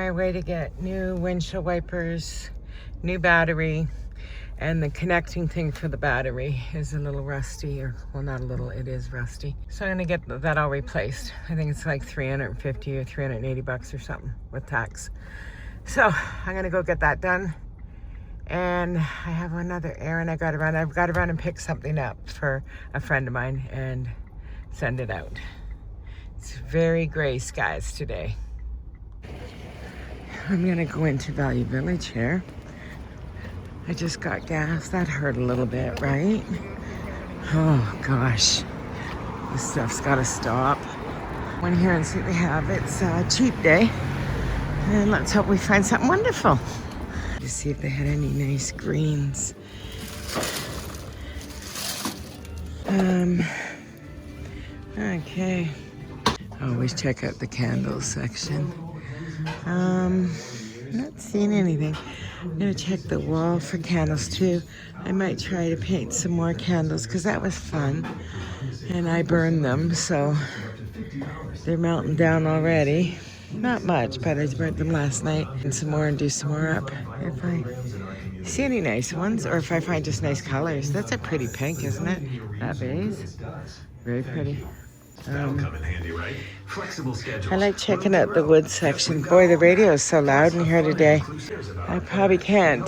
my way to get new windshield wipers, new battery, and the connecting thing for the battery is a little rusty, or well, not a little, it is rusty. So I'm gonna get that all replaced. I think it's like 350 or 380 bucks or something with tax. So I'm gonna go get that done. And I have another errand I gotta run. I've gotta run and pick something up for a friend of mine and send it out. It's very gray skies today. I'm gonna go into Value Village here. I just got gas. That hurt a little bit, right? Oh gosh, this stuff's gotta stop. Went here and see what they have. It's a cheap day, and let's hope we find something wonderful. To see if they had any nice greens. Okay. Always check out the candles section. Not seeing anything. I'm gonna check the wall for candles too. I might try to paint some more candles because that was fun. And I burned them, so they're melting down already. Not much, but I burnt them last night. And some more and do some more up. If I see any nice ones, or if I find just nice colors. That's a pretty pink, isn't it? That vase. Very pretty. I like checking out the wood section. Boy, the radio is so loud in here today. I probably can't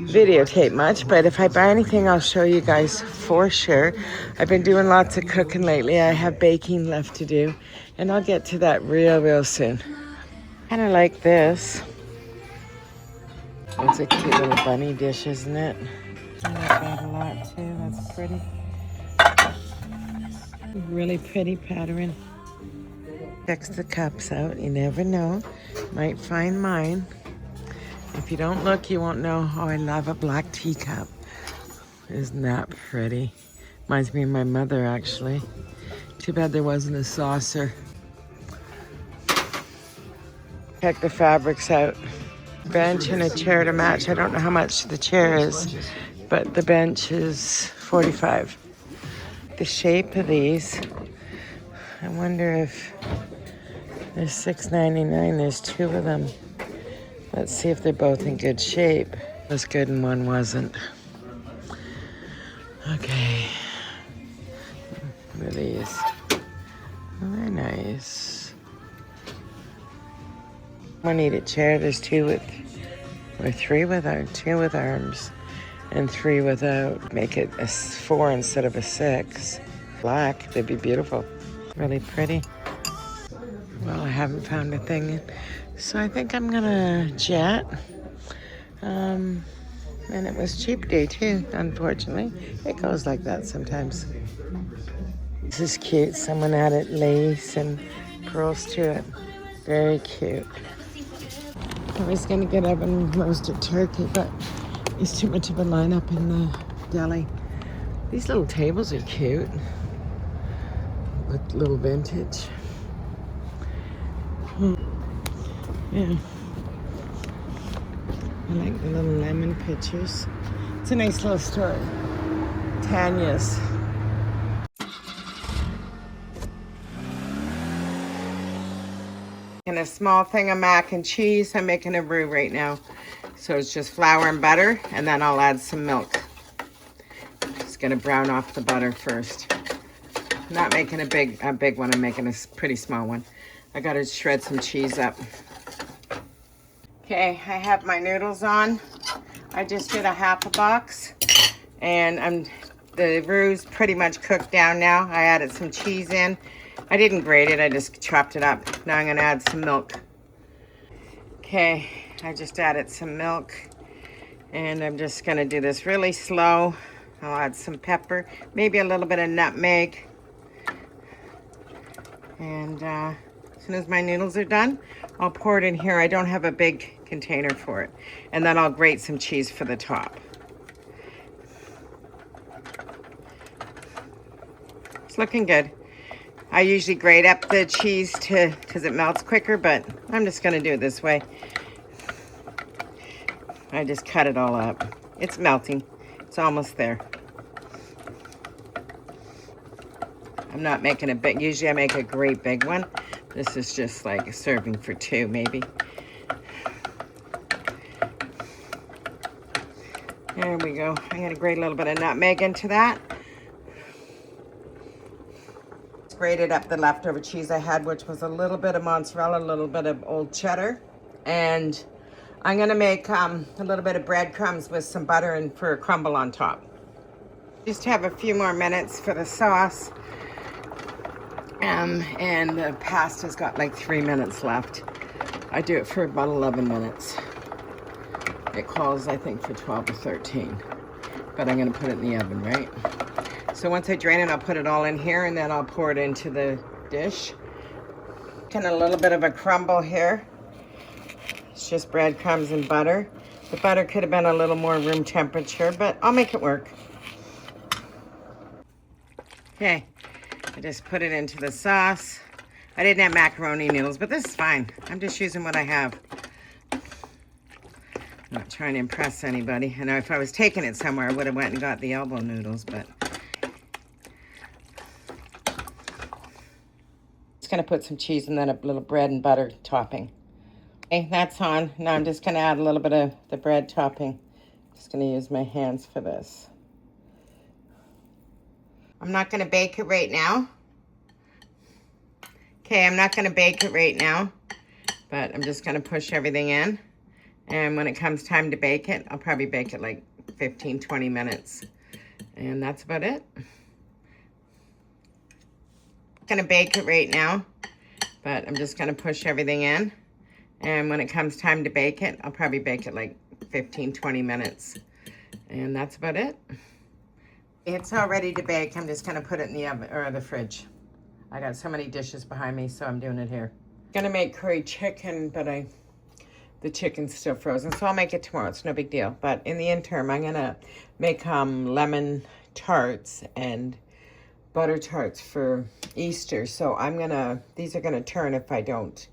videotape much, but if I buy anything, I'll show you guys for sure. I've been doing lots of cooking lately. I have baking left to do, and I'll get to that real soon. Kind of like this. It's a cute little bunny dish, isn't it? I like that a lot too. That's pretty. Really pretty pattern. Checks the cups out. You never know. Might find mine. If you don't look, you won't know. Oh, I love a black teacup. Isn't that pretty? Reminds me of my mother, actually. Too bad there wasn't a saucer. Check the fabrics out. Bench and a chair to match. I don't know how much the chair is, but the bench is $45. The shape of these, I wonder if there's $6.99. There's two of them. Let's see if they're both in good shape. One was good and one wasn't. Okay. What are these? Oh, they're nice. I need a chair. There's two with, or three without, two with arms. And three without. Make it a 4 instead of a 6. Black, they'd be beautiful. Really pretty. Well, I haven't found a thing. So I think I'm gonna jet. And it was cheap day too, unfortunately. It goes like that sometimes. This is cute. Someone added lace and pearls to it. Very cute. I was gonna get up and roasted turkey, but it's too much of a lineup in the deli. These little tables are cute. Look, little vintage. Yeah. I like the little lemon pictures. It's a nice little store. Tanya's. And a small thing of mac and cheese. I'm making a roux right now. So it's just flour and butter, and then I'll add some milk. Just gonna brown off the butter first. I'm not making a big one, I'm making a pretty small one. I gotta shred some cheese up. Okay, I have my noodles on. I just did a half a box, and the roux's pretty much cooked down now. I added some cheese in. I didn't grate it, I just chopped it up. Now I'm gonna add some milk. Okay, I just added some milk, and I'm just gonna do this really slow. I'll add some pepper, maybe a little bit of nutmeg. And as soon as my noodles are done, I'll pour it in here. I don't have a big container for it. And then I'll grate some cheese for the top. It's looking good. I usually grate up the cheese because it melts quicker, but I'm just gonna do it this way. I just cut it all up. It's melting. It's almost there. I'm not making a big, usually I make a great big one, This is just like a serving for two, maybe. There we go. I'm gonna grate a little bit of nutmeg into that. Grated up the leftover cheese I had, which was a little bit of mozzarella, a little bit of old cheddar. And I'm gonna make a little bit of breadcrumbs with some butter and for a crumble on top. Just have a few more minutes for the sauce. And the pasta's got like 3 minutes left. I do it for about 11 minutes. It calls, I think, for 12 or 13. But I'm gonna put it in the oven, right? So once I drain it, I'll put it all in here and then I'll pour it into the dish. And a little bit of a crumble here. It's just breadcrumbs and butter. The butter could have been a little more room temperature, but I'll make it work. Okay, I just put it into the sauce. I didn't have macaroni noodles, but this is fine. I'm just using what I have. I'm not trying to impress anybody. I know if I was taking it somewhere, I would have went and got the elbow noodles, but. Just gonna put some cheese and then a little bread and butter topping. Okay, that's on. Now I'm just gonna add a little bit of the bread topping. Just gonna use my hands for this. I'm not gonna bake it right now. Okay, I'm not gonna bake it right now, but I'm just gonna push everything in. And when it comes time to bake it, I'll probably bake it like 15, 20 minutes. And that's about it. I'm gonna bake it right now, but I'm just gonna push everything in. And when it comes time to bake it, I'll probably bake it like 15, 20 minutes. And that's about it. It's all ready to bake. I'm just gonna put it in the oven or the fridge. I got so many dishes behind me, so I'm doing it here. Gonna make curry chicken, but the chicken's still frozen, so I'll make it tomorrow. It's no big deal. But in the interim, I'm gonna make lemon tarts and butter tarts for Easter. So these are gonna turn if I don't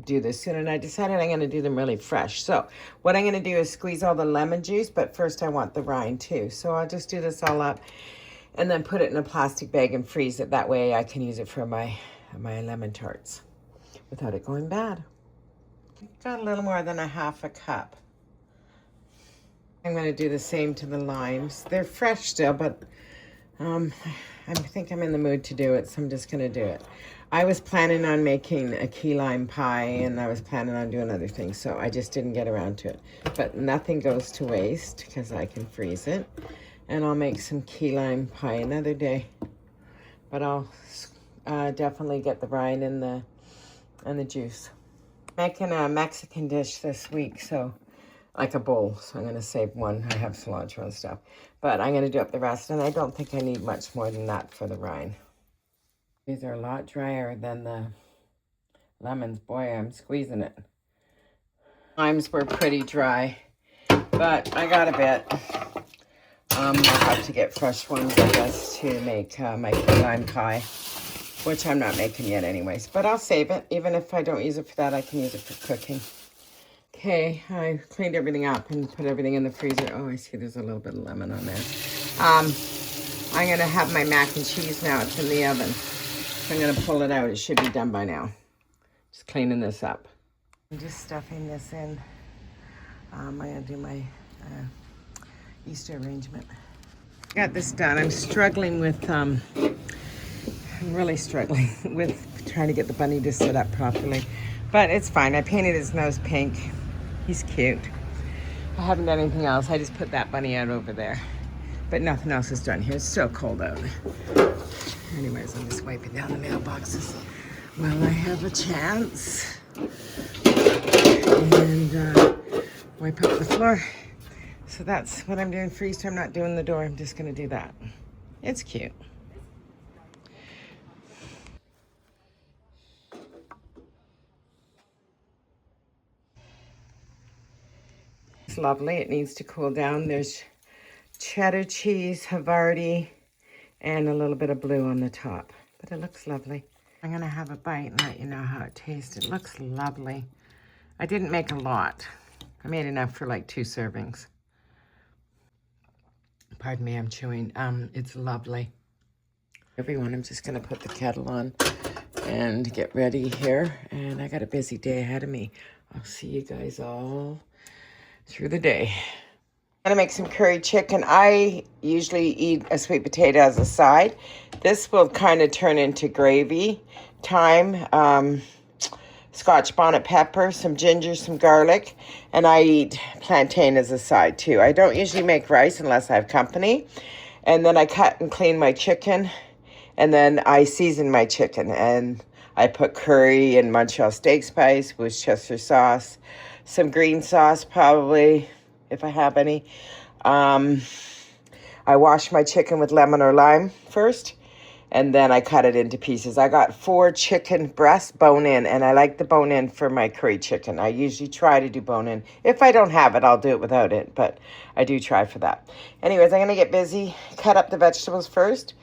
do this soon, and I decided I'm gonna do them really fresh. So what I'm gonna do is squeeze all the lemon juice, but first I want the rind too. So I'll just do this all up and then put it in a plastic bag and freeze it. That way I can use it for my lemon tarts without it going bad. Got a little more than a half a cup. I'm gonna do the same to the limes. They're fresh still, but I think I'm in the mood to do it, so I'm just gonna do it. I was planning on making a key lime pie, and I was planning on doing other things, so I just didn't get around to it. But nothing goes to waste because I can freeze it. And I'll make some key lime pie another day. But I'll definitely get the rind and the juice. Making a Mexican dish this week, so like a bowl. So I'm gonna save one. I have cilantro and stuff. But I'm gonna do up the rest, and I don't think I need much more than that for the rind. These are a lot drier than the lemons. Boy, I'm squeezing it. Limes were pretty dry, but I got a bit. I'll have to get fresh ones, I guess, to make my key lime pie, which I'm not making yet anyways. But I'll save it. Even if I don't use it for that, I can use it for cooking. Okay, I cleaned everything up and put everything in the freezer. Oh, I see there's a little bit of lemon on there. I'm gonna have my mac and cheese now. It's in the oven. So I'm gonna pull it out. It should be done by now. Just cleaning this up. I'm just stuffing this in. I'm gonna do my Easter arrangement. Got this done. I'm struggling with, I'm really struggling with trying to get the bunny to sit up properly. But it's fine. I painted his nose pink. He's cute. I haven't done anything else. I just put that bunny out over there. But nothing else is done here. It's so cold out. Anyways, I'm just wiping down the mailboxes while I have a chance. And wipe up the floor. So that's what I'm doing for Easter. I'm not doing the door. I'm just going to do that. It's cute. It's lovely. It needs to cool down. There's cheddar cheese, Havarti, and a little bit of blue on the top. But it looks lovely. I'm going to have a bite and let you know how it tastes. It looks lovely. I didn't make a lot. I made enough for like 2 servings. Pardon me, I'm chewing. It's lovely. Everyone, I'm just going to put the kettle on and get ready here. And I got a busy day ahead of me. I'll see you guys all through the day. I'm gonna make some curry chicken. I usually eat a sweet potato as a side. This will kind of turn into gravy, thyme, Scotch bonnet pepper, some ginger, some garlic, and I eat plantain as a side too. I don't usually make rice unless I have company. And then I cut and clean my chicken, and then I season my chicken, and I put curry and Montreal steak spice, Worcestershire sauce, some green sauce probably, if I have any. I wash my chicken with lemon or lime first, and then I cut it into pieces. I got 4 chicken breasts bone in, and I like the bone in for my curry chicken. I usually try to do bone in. If I don't have it, I'll do it without it, but I do try for that. Anyways, I'm going to get busy, cut up the vegetables first,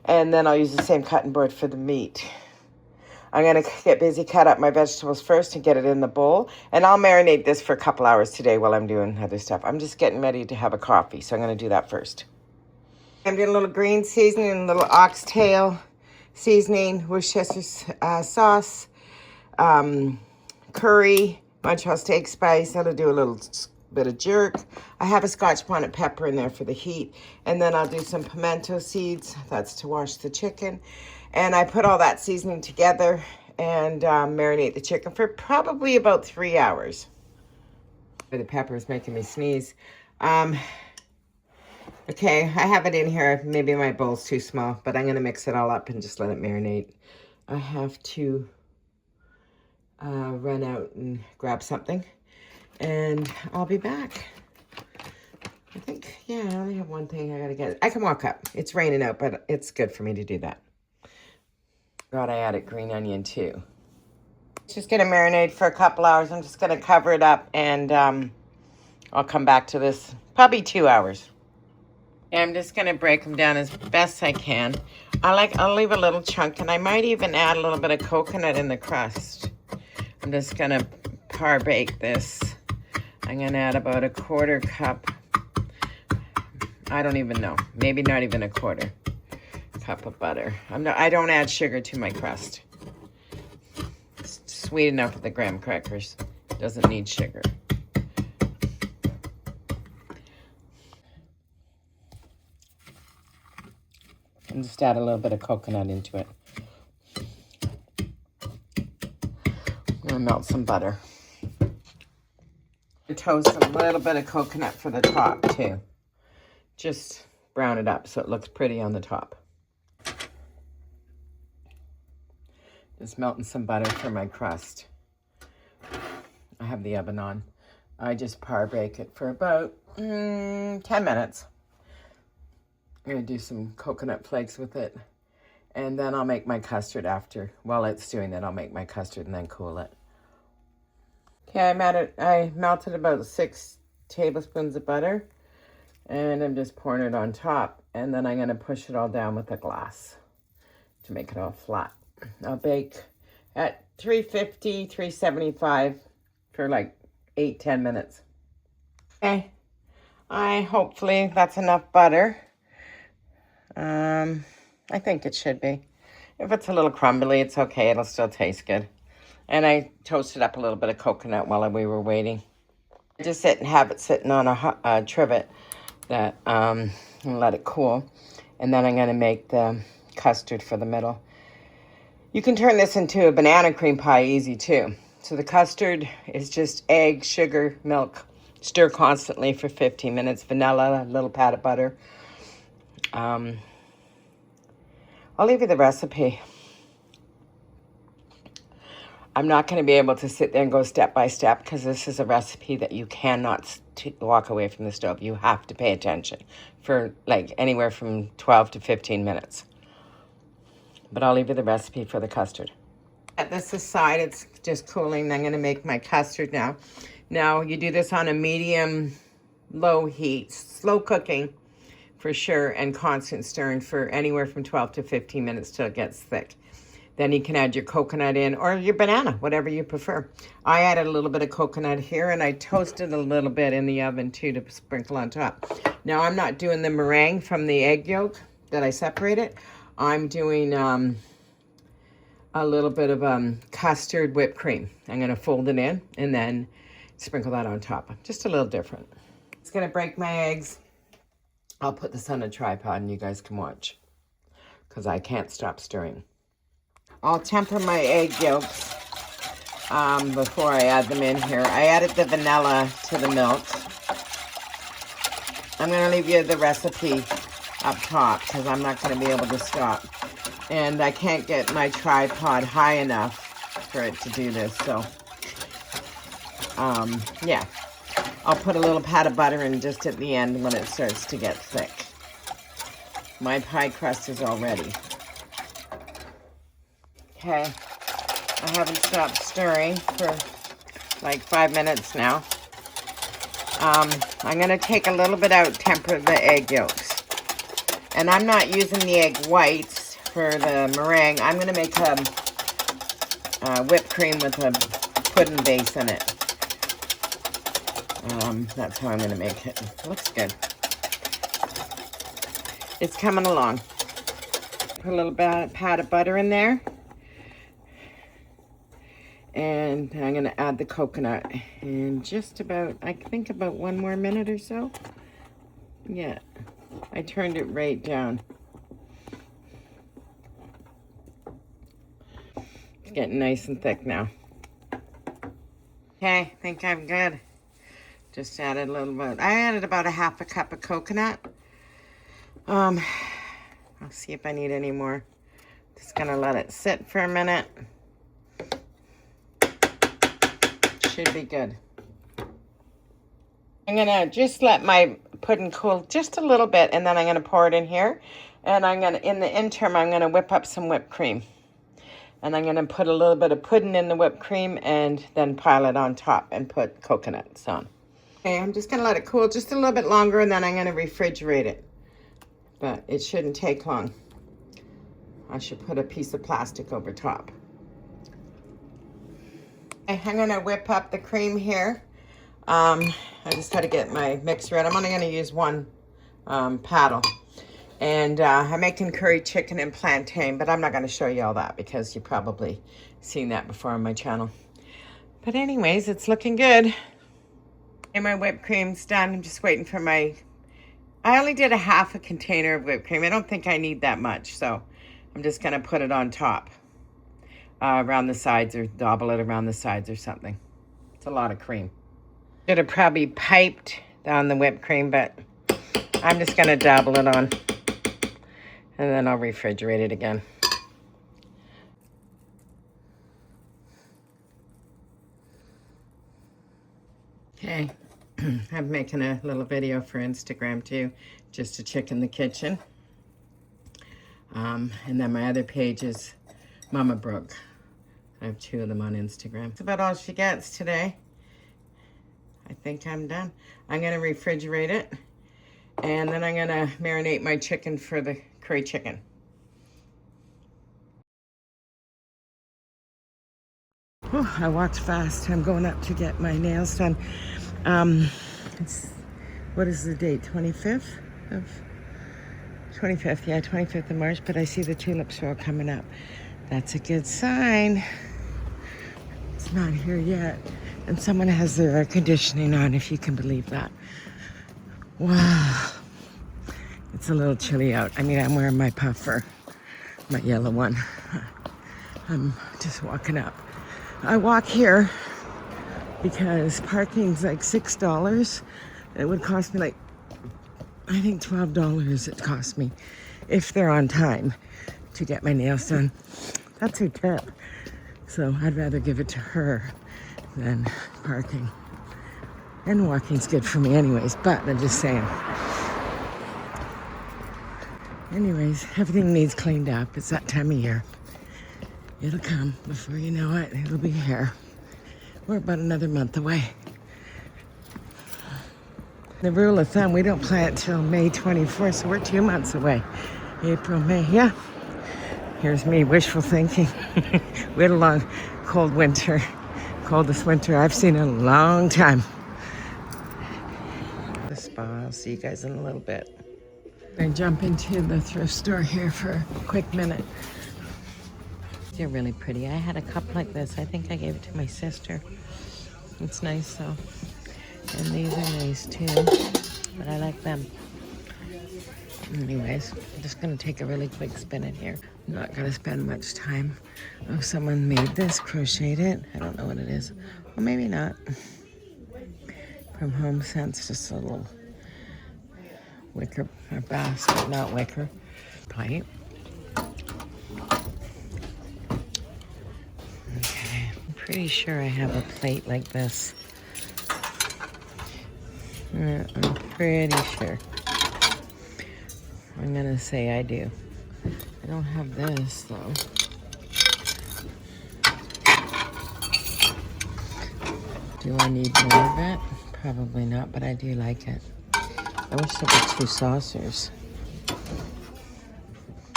and then I'll use the same cutting board for the meat. I'm going to get busy, cut up my vegetables first and get it in the bowl. And I'll marinate this for a couple hours today while I'm doing other stuff. I'm just getting ready to have a coffee, so I'm going to do that first. I'm doing a little green seasoning, a little oxtail seasoning, Worcestershire sauce, curry, Montreal steak spice. I'll do a little bit of jerk. I have a Scotch bonnet pepper in there for the heat. And then I'll do some pimento seeds. That's to wash the chicken. And I put all that seasoning together and marinate the chicken for probably about 3 hours. The pepper is making me sneeze. Okay, I have it in here. Maybe my bowl's too small, but I'm going to mix it all up and just let it marinate. I have to run out and grab something, and I'll be back. I think, yeah, I only have one thing I got to get. I can walk up. It's raining out, but it's good for me to do that. God, I added green onion too. It's just going to marinate for a couple hours. I'm just going to cover it up, and I'll come back to this probably 2 hours. I'm just going to break them down as best I can. I'll leave a little chunk, and I might even add a little bit of coconut in the crust. I'm just going to par bake this. I'm going to add about 1/4 cup. I don't even know. Maybe not even 1/4 cup of butter. I don't add sugar to my crust. It's sweet enough with the graham crackers. Doesn't need sugar. And just add a little bit of coconut into it. I'm gonna melt some butter. And toast a little bit of coconut for the top too. Just brown it up so it looks pretty on the top. Just melting some butter for my crust. I have the oven on. I just par bake it for about 10 minutes. I'm going to do some coconut flakes with it. And then I'll make my custard after. While it's doing that, I'll make my custard and then cool it. Okay, I melted about 6 tablespoons of butter. And I'm just pouring it on top. And then I'm going to push it all down with a glass to make it all flat. I'll bake at 350, 375 for like 8-10 minutes. Okay, hopefully that's enough butter. I think it should be. If it's a little crumbly, it's okay. It'll still taste good. And I toasted up a little bit of coconut while we were waiting. I just have it sitting on a trivet that and let it cool. And then I'm going to make the custard for the middle. You can turn this into a banana cream pie easy too. So the custard is just egg, sugar, milk. Stir constantly for 15 minutes. Vanilla, a little pat of butter. I'll leave you the recipe. I'm not going to be able to sit there and go step by step because this is a recipe that you cannot walk away from the stove. You have to pay attention for like anywhere from 12 to 15 minutes. But I'll leave you the recipe for the custard. Set this aside. It's just cooling. I'm going to make my custard now. Now, you do this on a medium-low heat, slow cooking for sure, and constant stirring for anywhere from 12 to 15 minutes till it gets thick. Then you can add your coconut in or your banana, whatever you prefer. I added a little bit of coconut here, and I toasted a little bit in the oven too to sprinkle on top. Now, I'm not doing the meringue from the egg yolk that I separated. I'm doing a little bit of custard whipped cream. I'm gonna fold it in and then sprinkle that on top. Just a little different. It's gonna break my eggs. I'll put this on a tripod and you guys can watch because I can't stop stirring. I'll temper my egg yolks before I add them in here. I added the vanilla to the milk. I'm gonna leave you the recipe up top because I'm not gonna be able to stop. And I can't get my tripod high enough for it to do this, so yeah. I'll put a little pat of butter in just at the end when it starts to get thick. My pie crust is all ready. Okay, I haven't stopped stirring for like 5 minutes now. I'm gonna take a little bit out, temper the egg yolks. And I'm not using the egg whites for the meringue. I'm gonna make a whipped cream with a pudding base in it. That's how I'm gonna make it. Looks good. It's coming along. Put a little pat of butter in there. And I'm gonna add the coconut in just about, I think about 1 more minute or so. Yeah, I turned it right down. It's getting nice and thick now. Okay, I think I'm good. Just added a little bit. I added about a half a cup of coconut. I'll see if I need any more. Just gonna let it sit for a minute. Should be good. I'm gonna just let my pudding cool just a little bit and then I'm gonna pour it in here. And I'm gonna, in the interim, I'm gonna whip up some whipped cream. And I'm gonna put a little bit of pudding in the whipped cream and then pile it on top and put coconuts on. Okay, I'm just gonna let it cool just a little bit longer and then I'm gonna refrigerate it. But it shouldn't take long. I should put a piece of plastic over top. Okay, I'm gonna whip up the cream here. I just gotta get my mixer ready. I'm only gonna use one paddle. And I'm making curry chicken and plantain, but I'm not gonna show you all that because you've probably seen that before on my channel. But anyways, it's looking good. And my whipped cream's done. I'm just waiting for my, I only did a half a container of whipped cream. I don't think I need that much, so I'm just gonna put it on top around the sides or double it around the sides or something. It's a lot of cream. Should have probably piped down the whipped cream, but I'm just gonna dabble it on and then I'll refrigerate it again. Okay, I'm making a little video for Instagram too, just a chick in the kitchen. And then my other page is Mama Brooke. I have 2 of them on Instagram. That's about all she gets today. I think I'm done. I'm gonna refrigerate it and then I'm gonna marinate my chicken for the curry chicken. Oh, I walked fast. I'm going up to get my nails done. What is the date? 25th of 25th, yeah, 25th of March. But I see the tulips are all coming up. That's a good sign. It's not here yet, and someone has their air conditioning on. If you can believe that. Wow, it's a little chilly out. I mean, I'm wearing my puffer, my yellow one. I'm just walking up. I walk here because parking's like $6. It would cost me like, I think $12 it cost me if they're on time to get my nails done. That's her tip. So I'd rather give it to her than parking. And walking's good for me anyways, but I'm just saying. Anyways, everything needs cleaned up. It's that time of year. It'll come before you know it. It'll be here. We're about another month away. The rule of thumb, we don't plant till May 24th, so we're 2 months away. April, May, yeah. Here's me, wishful thinking. We had a long, cold winter. Coldest winter I've seen in a long time. The spa, I'll see you guys in a little bit. I jump into the thrift store here for a quick minute. These are really pretty. I had a cup like this. I think I gave it to my sister. It's nice though. And these are nice too, but I like them. Anyways, I'm just gonna take a really quick spin in here. I'm not gonna spend much time. Oh, someone made this, crocheted it. I don't know what it is. Well, maybe not. From Home Sense, just a little wicker or basket, not wicker, plate. Okay, I'm pretty sure I have a plate like this. I'm pretty sure. I'm gonna say I do. I don't have this though. Do I need more of it? Probably not, but I do like it. I wish there were 2 saucers.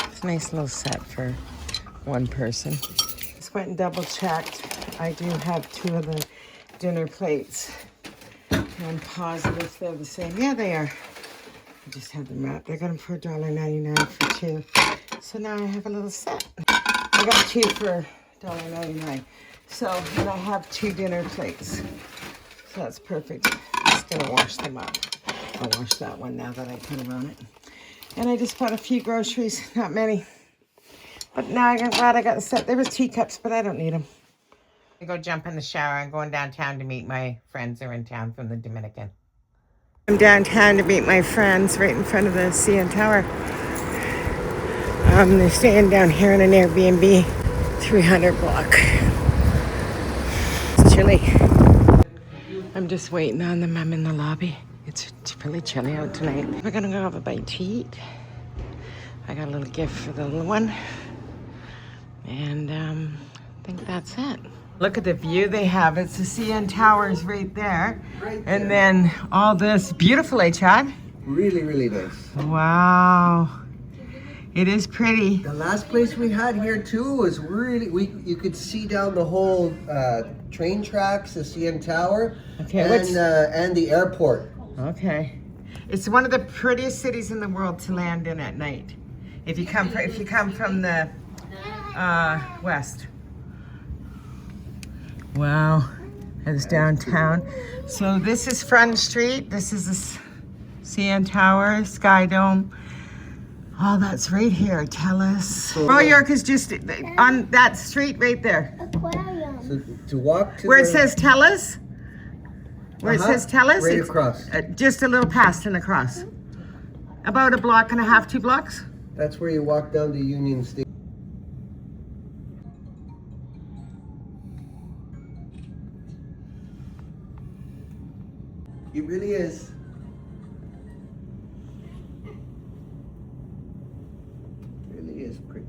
It's a nice little set for 1 person. Just went and double checked. I do have 2 of the dinner plates. I'm positive they're the same. Yeah, they are. I just have them wrapped. I got them for $1.99 for 2. So now I have a little set. I got 2 for $1.99. So, and I have 2 dinner plates. So that's perfect. I'm just gonna wash them up. I'll wash that one now that I put them on it. And I just bought a few groceries, not many. But now I'm glad I got the set. There was teacups, but I don't need them. I go jump in the shower. I'm going downtown to meet my friends who are in town from the Dominican. I'm downtown to meet my friends right in front of the CN Tower. They're staying down here in an Airbnb, 300 block. It's chilly. I'm just waiting on them. I'm in the lobby. It's really chilly out tonight. We're gonna go have a bite to eat. I got a little gift for the little one. And I think that's it. Look at the view they have. It's the CN Towers right there. Right there. And then all this. Beautiful, eh, Chad? Really, really nice. Wow. It is pretty. The last place we had here too was really, you could see down the whole train tracks, the CN Tower, okay, and the airport. Okay. It's one of the prettiest cities in the world to land in at night. If you come from the west. Wow, it's downtown. So this is Front Street. This is the CN Tower, Sky Dome. Oh, that's right here. Telus. Royal York is just on that street right there. Aquarium. So to walk to where it says Telus. Where it says Telus. Right across. Just a little past and across. About a block and a half, 2 blocks. That's where you walk down to Union Station. It really is. It really is pretty.